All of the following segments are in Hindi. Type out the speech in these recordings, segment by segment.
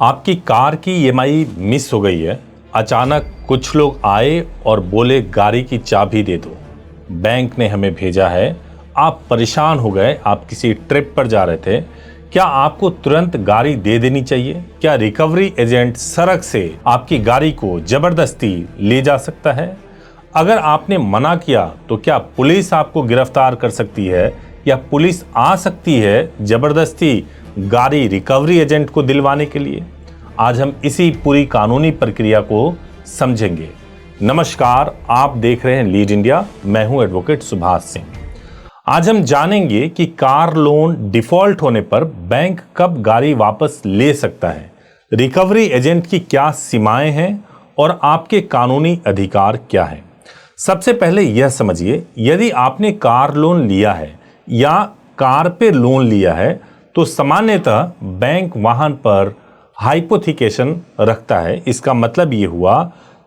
आपकी कार की ईएमआई मिस हो गई है। अचानक कुछ लोग आए और बोले गाड़ी की चाबी दे दो, बैंक ने हमें भेजा है। आप परेशान हो गए, आप किसी ट्रिप पर जा रहे थे। क्या आपको तुरंत गाड़ी दे देनी चाहिए? क्या रिकवरी एजेंट सड़क से आपकी गाड़ी को जबरदस्ती ले जा सकता है? अगर आपने मना किया तो क्या पुलिस आपको गिरफ्तार कर सकती है या पुलिस आ सकती है जबरदस्ती गाड़ी रिकवरी एजेंट को दिलवाने के लिए? आज हम इसी पूरी कानूनी प्रक्रिया को समझेंगे। नमस्कार, आप देख रहे हैं लीड इंडिया। मैं हूं एडवोकेट सुभाष सिंह। आज हम जानेंगे कि कार लोन डिफॉल्ट होने पर बैंक कब गाड़ी वापस ले सकता है, रिकवरी एजेंट की क्या सीमाएं हैं और आपके कानूनी अधिकार क्या हैं। सबसे पहले यह समझिए, यदि आपने कार लोन लिया है या कार पे लोन लिया है तो सामान्यतः बैंक वाहन पर हाइपोथिकेशन रखता है। इसका मतलब ये हुआ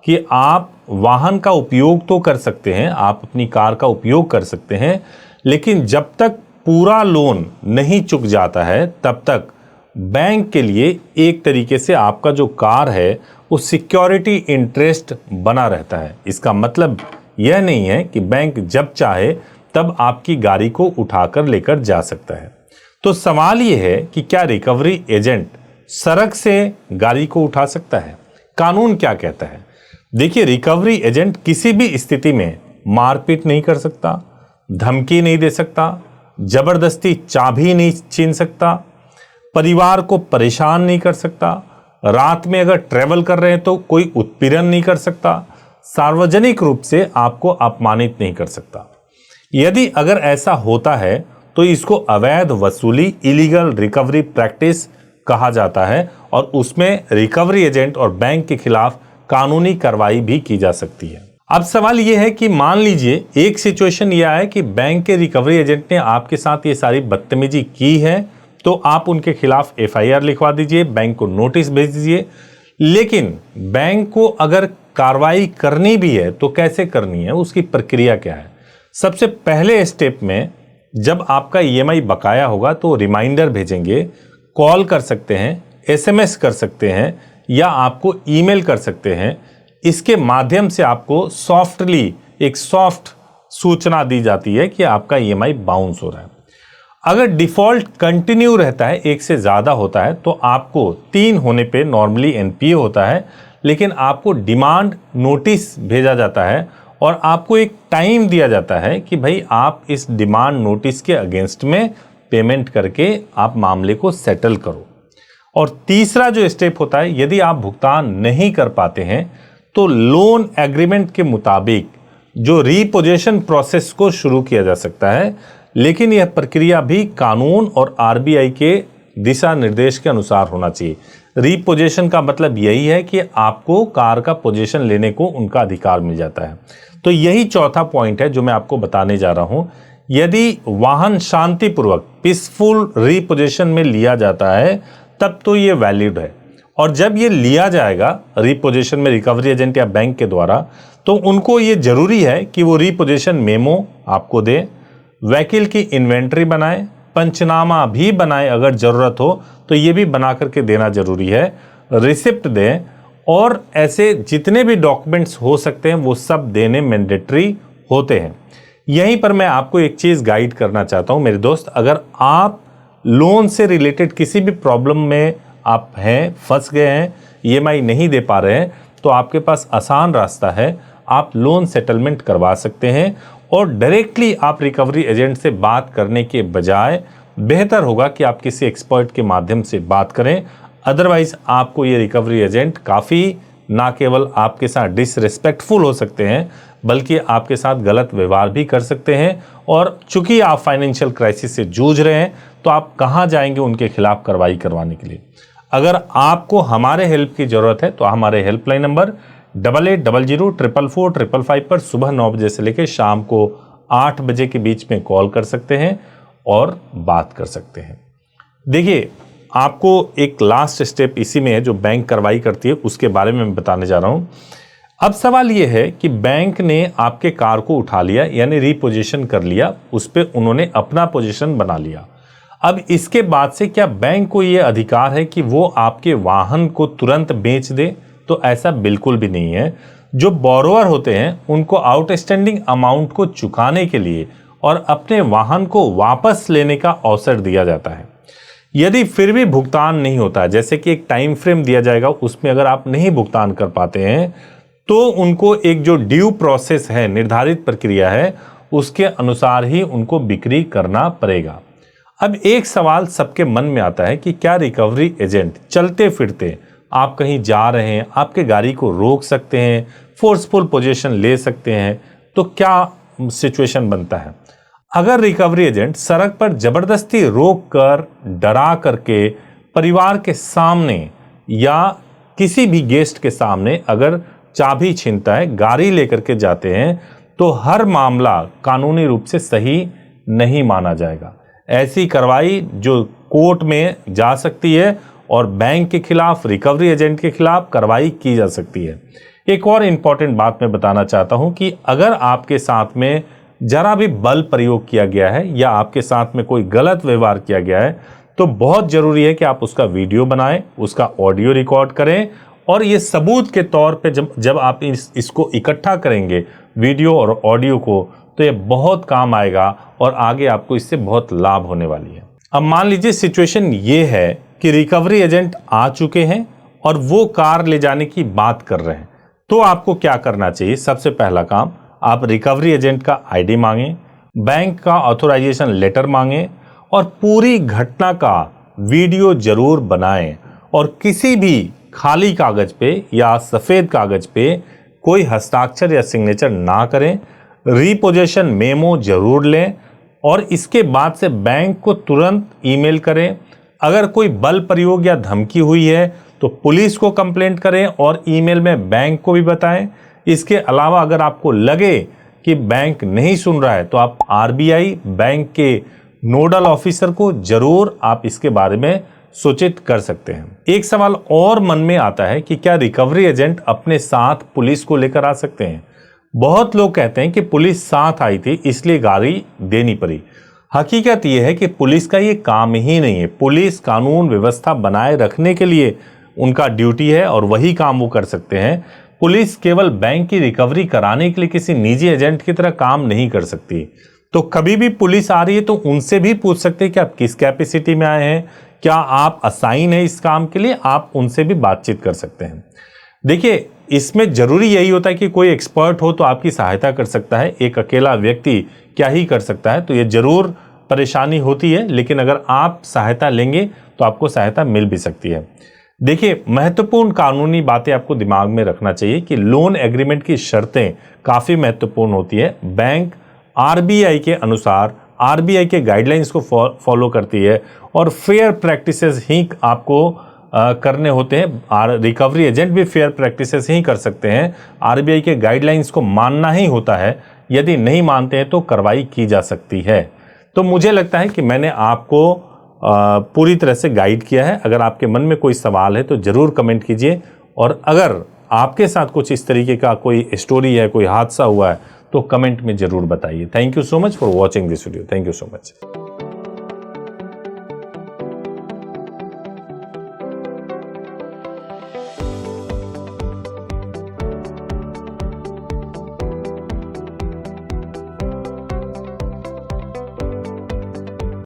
कि आप वाहन का उपयोग तो कर सकते हैं, आप अपनी कार का उपयोग कर सकते हैं, लेकिन जब तक पूरा लोन नहीं चुक जाता है तब तक बैंक के लिए एक तरीके से आपका जो कार है वो सिक्योरिटी इंटरेस्ट बना रहता है। इसका मतलब यह नहीं है कि बैंक जब चाहे तब आपकी गाड़ी को उठाकर लेकर जा सकता है। तो सवाल यह है कि क्या रिकवरी एजेंट सड़क से गाड़ी को उठा सकता है? कानून क्या कहता है? देखिए, रिकवरी एजेंट किसी भी स्थिति में मारपीट नहीं कर सकता, धमकी नहीं दे सकता, जबरदस्ती चाबी नहीं छीन सकता, परिवार को परेशान नहीं कर सकता, रात में अगर ट्रेवल कर रहे हैं तो कोई उत्पीड़न नहीं कर सकता, सार्वजनिक रूप से आपको अपमानित नहीं कर सकता। यदि अगर ऐसा होता है तो इसको अवैध वसूली, इलीगल रिकवरी प्रैक्टिस कहा जाता है और उसमें रिकवरी एजेंट और बैंक के खिलाफ कानूनी कार्रवाई भी की जा सकती है। अब सवाल यह है कि मान लीजिए एक सिचुएशन यह है कि बैंक के रिकवरी एजेंट ने आपके साथ ये सारी बदतमीजी की है, तो आप उनके खिलाफ एफआईआर लिखवा दीजिए, बैंक को नोटिस भेज दीजिए। लेकिन बैंक को अगर कार्रवाई करनी भी है तो कैसे करनी है, उसकी प्रक्रिया क्या है? सबसे पहले स्टेप में जब आपका ईएमआई बकाया होगा तो रिमाइंडर भेजेंगे, कॉल कर सकते हैं, एसएमएस कर सकते हैं या आपको ईमेल कर सकते हैं। इसके माध्यम से आपको सॉफ्टली एक सॉफ्ट सूचना दी जाती है कि आपका ईएमआई बाउंस हो रहा है। अगर डिफॉल्ट कंटिन्यू रहता है, एक से ज़्यादा होता है, तो आपको 3 होने पे नॉर्मली एनपीए होता है, लेकिन आपको डिमांड नोटिस भेजा जाता है और आपको एक टाइम दिया जाता है कि भाई आप इस डिमांड नोटिस के अगेंस्ट में पेमेंट करके आप मामले को सेटल करो। और तीसरा जो स्टेप होता है, यदि आप भुगतान नहीं कर पाते हैं तो लोन एग्रीमेंट के मुताबिक जो रीपोजेशन प्रोसेस को शुरू किया जा सकता है, लेकिन यह प्रक्रिया भी कानून और आरबीआई के दिशा निर्देश के अनुसार होना चाहिए। रीपोजेशन का मतलब यही है कि आपको कार का पोजीशन लेने को उनका अधिकार मिल जाता है। तो यही चौथा पॉइंट है जो मैं आपको बताने जा रहा हूं। यदि वाहन शांतिपूर्वक पीसफुल रीपोजेशन में लिया जाता है तब तो ये वैलिड है, और जब ये लिया जाएगा रीपोजेशन में रिकवरी एजेंट या बैंक के द्वारा, तो उनको ये जरूरी है कि वो रीपोजेशन मेमो आपको दे, वकील की इन्वेंट्री बनाए, पंचनामा भी बनाए, अगर जरूरत हो तो ये भी बना करके देना जरूरी है, रिसिप्ट दें, और ऐसे जितने भी डॉक्यूमेंट्स हो सकते हैं वो सब देने मैंडेटरी होते हैं। यहीं पर मैं आपको एक चीज़ गाइड करना चाहता हूं मेरे दोस्त, अगर आप लोन से रिलेटेड किसी भी प्रॉब्लम में आप हैं, फंस गए हैं, ईएमआई नहीं दे पा रहे हैं, तो आपके पास आसान रास्ता है, आप लोन सेटलमेंट करवा सकते हैं और डायरेक्टली आप रिकवरी एजेंट से बात करने के बजाय बेहतर होगा कि आप किसी एक्सपर्ट के माध्यम से बात करें। अदरवाइज आपको ये रिकवरी एजेंट काफ़ी ना केवल आपके साथ डिसरिस्पेक्टफुल हो सकते हैं, बल्कि आपके साथ गलत व्यवहार भी कर सकते हैं। और चूंकि आप फाइनेंशियल क्राइसिस से जूझ रहे हैं तो आप कहाँ जाएंगे उनके खिलाफ कार्रवाई करवाने के लिए? अगर आपको हमारे हेल्प की ज़रूरत है तो हमारे हेल्पलाइन नंबर 8800444555 पर सुबह 9 बजे से लेकर शाम को 8 बजे के बीच में कॉल कर सकते हैं और बात कर सकते हैं। देखिए, आपको एक लास्ट स्टेप इसी में है जो बैंक कार्रवाई करती है, उसके बारे में मैं बताने जा रहा हूं। अब सवाल यह है कि बैंक ने आपके कार को उठा लिया, यानी रीपोजीशन कर लिया, उस पर उन्होंने अपना पोजीशन बना लिया। अब इसके बाद से क्या बैंक को ये अधिकार है कि वो आपके वाहन को तुरंत बेच दे? तो ऐसा बिल्कुल भी नहीं है। जो बोरोवर होते हैं उनको आउटस्टैंडिंग अमाउंट को चुकाने के लिए और अपने वाहन को वापस लेने का अवसर दिया जाता है। यदि फिर भी भुगतान नहीं होता, जैसे कि एक टाइम फ्रेम दिया जाएगा, उसमें अगर आप नहीं भुगतान कर पाते हैं तो उनको एक जो ड्यू प्रोसेस है, निर्धारित प्रक्रिया है, उसके अनुसार ही उनको बिक्री करना पड़ेगा। अब एक सवाल सबके मन में आता है कि क्या रिकवरी एजेंट चलते फिरते आप कहीं जा रहे हैं, आपके गाड़ी को रोक सकते हैं, फोर्सफुल पोजीशन ले सकते हैं? तो क्या सिचुएशन बनता है? अगर रिकवरी एजेंट सड़क पर जबरदस्ती रोक कर, डरा करके परिवार के सामने या किसी भी गेस्ट के सामने अगर चाबी छीनता है, गाड़ी लेकर के जाते हैं, तो हर मामला कानूनी रूप से सही नहीं माना जाएगा। ऐसी कार्रवाई जो कोर्ट में जा सकती है और बैंक के खिलाफ, रिकवरी एजेंट के खिलाफ कार्रवाई की जा सकती है। एक और इंपॉर्टेंट बात मैं बताना चाहता हूं कि अगर आपके साथ में जरा भी बल प्रयोग किया गया है या आपके साथ में कोई गलत व्यवहार किया गया है, तो बहुत जरूरी है कि आप उसका वीडियो बनाएं, उसका ऑडियो रिकॉर्ड करें और ये सबूत के तौर पे जब आप इसको इकट्ठा करेंगे, वीडियो और ऑडियो को, तो ये बहुत काम आएगा और आगे आपको इससे बहुत लाभ होने वाली है। अब मान लीजिए सिचुएशन ये है कि रिकवरी एजेंट आ चुके हैं और वो कार ले जाने की बात कर रहे हैं, तो आपको क्या करना चाहिए? सबसे पहला काम, आप रिकवरी एजेंट का आईडी मांगें, बैंक का ऑथोराइजेशन लेटर मांगें और पूरी घटना का वीडियो जरूर बनाएं और किसी भी खाली कागज पे या सफेद कागज पे कोई हस्ताक्षर या सिग्नेचर ना करें। रिपोजेशन मेमो जरूर लें और इसके बाद से बैंक को तुरंत ईमेल करें। अगर कोई बल प्रयोग या धमकी हुई है तो पुलिस को कंप्लेंट करें और ईमेल में बैंक को भी बताएं। इसके अलावा अगर आपको लगे कि बैंक नहीं सुन रहा है तो आप आरबीआई बैंक के नोडल ऑफिसर को जरूर आप इसके बारे में सूचित कर सकते हैं। एक सवाल और मन में आता है कि क्या रिकवरी एजेंट अपने साथ पुलिस को लेकर आ सकते हैं? बहुत लोग कहते हैं कि पुलिस साथ आई थी इसलिए गाड़ी देनी पड़ी। हकीकत यह है कि पुलिस का ये काम ही नहीं है। पुलिस कानून व्यवस्था बनाए रखने के लिए उनका ड्यूटी है और वही काम वो कर सकते हैं। पुलिस केवल बैंक की रिकवरी कराने के लिए किसी निजी एजेंट की तरह काम नहीं कर सकती। तो कभी भी पुलिस आ रही है तो उनसे भी पूछ सकते हैं कि आप किस कैपेसिटी में आए हैं, क्या आप असाइन है इस काम के लिए, आप उनसे भी बातचीत कर सकते हैं। देखिए, इसमें जरूरी यही होता है कि कोई एक्सपर्ट हो तो आपकी सहायता कर सकता है। एक अकेला व्यक्ति क्या ही कर सकता है, तो ये जरूर परेशानी होती है, लेकिन अगर आप सहायता लेंगे तो आपको सहायता मिल भी सकती है। देखिए, महत्वपूर्ण कानूनी बातें आपको दिमाग में रखना चाहिए कि लोन एग्रीमेंट की शर्तें काफी महत्वपूर्ण होती है। बैंक आरबीआई के अनुसार, आरबीआई के गाइडलाइंस को फॉलो करती है और फेयर प्रैक्टिसेस ही आपको करने होते हैं। रिकवरी एजेंट भी फेयर प्रैक्टिसेस ही कर सकते हैं। आरबीआई के गाइडलाइंस को मानना ही होता है। यदि नहीं मानते हैं तो कार्रवाई की जा सकती है। तो मुझे लगता है कि मैंने आपको पूरी तरह से गाइड किया है। अगर आपके मन में कोई सवाल है तो जरूर कमेंट कीजिए और अगर आपके साथ कुछ इस तरीके का कोई स्टोरी है, कोई हादसा हुआ है, तो कमेंट में जरूर बताइए। Thank you so much for watching this video. Thank you so much.